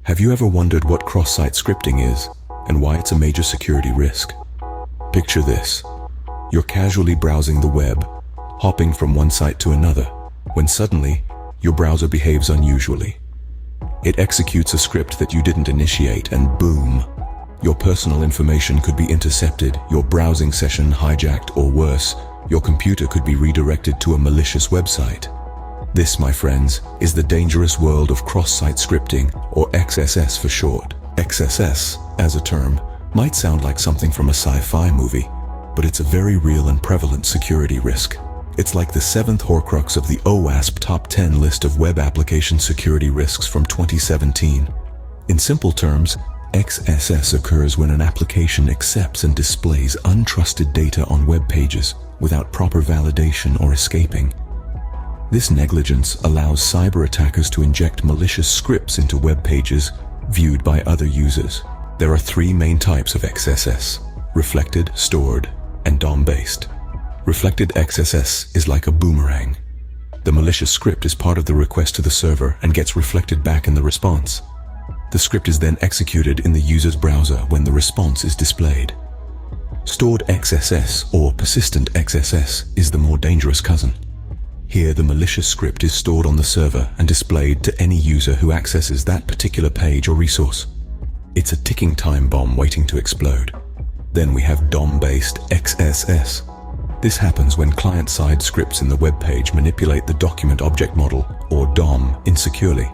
Have you ever wondered what cross-site scripting is and why it's a major security risk? Picture this. You're casually browsing the web, hopping from one site to another, when suddenly, your browser behaves unusually. It executes a script that you didn't initiate, and boom! Your personal information could be intercepted, your browsing session hijacked, or worse, your computer could be redirected to a malicious website. This, my friends, is the dangerous world of cross-site scripting, or XSS for short. XSS, as a term, might sound like something from a sci-fi movie, but it's a very real and prevalent security risk. It's like the seventh horcrux of the OWASP Top 10 list of web application security risks from 2017. In simple terms, XSS occurs when an application accepts and displays untrusted data on web pages without proper validation or escaping. This negligence allows cyber attackers to inject malicious scripts into web pages viewed by other users. There are three main types of XSS: reflected, stored, and DOM-based. Reflected XSS is like a boomerang. The malicious script is part of the request to the server and gets reflected back in the response. The script is then executed in the user's browser when the response is displayed. Stored XSS, or persistent XSS, is the more dangerous cousin. Here, the malicious script is stored on the server and displayed to any user who accesses that particular page or resource. It's a ticking time bomb waiting to explode. Then we have DOM-based XSS. This happens when client-side scripts in the web page manipulate the document object model, or DOM, insecurely.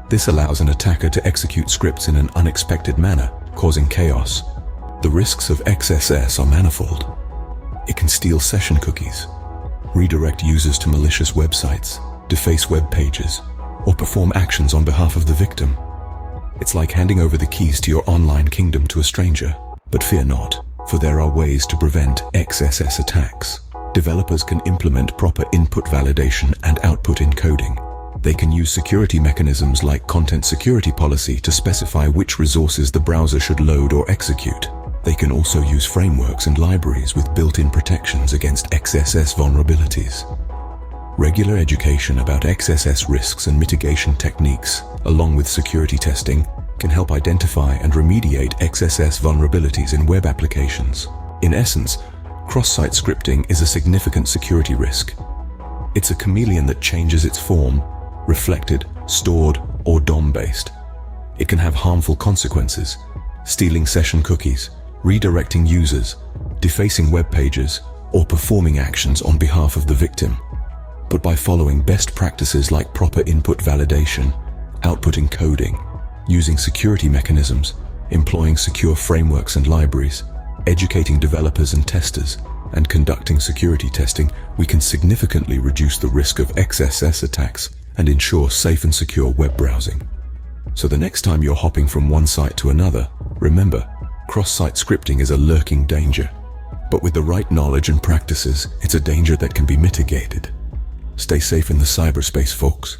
This allows an attacker to execute scripts in an unexpected manner, causing chaos. The risks of XSS are manifold. It can steal session cookies, redirect users to malicious websites, deface web pages, or perform actions on behalf of the victim. It's like handing over the keys to your online kingdom to a stranger. But fear not, for there are ways to prevent XSS attacks. Developers can implement proper input validation and output encoding. They can use security mechanisms like content security policy to specify which resources the browser should load or execute. They can also use frameworks and libraries with built-in protections against XSS vulnerabilities. Regular education about XSS risks and mitigation techniques, along with security testing, can help identify and remediate XSS vulnerabilities in web applications. In essence, cross-site scripting is a significant security risk. It's a chameleon that changes its form, reflected, stored, or DOM-based. It can have harmful consequences: stealing session cookies, redirecting users, defacing web pages, or performing actions on behalf of the victim. But by following best practices like proper input validation, output encoding, using security mechanisms, employing secure frameworks and libraries, educating developers and testers, and conducting security testing, we can significantly reduce the risk of XSS attacks and ensure safe and secure web browsing. So the next time you're hopping from one site to another, remember, cross-site scripting is a lurking danger. But with the right knowledge and practices, it's a danger that can be mitigated. Stay safe in the cyberspace, folks.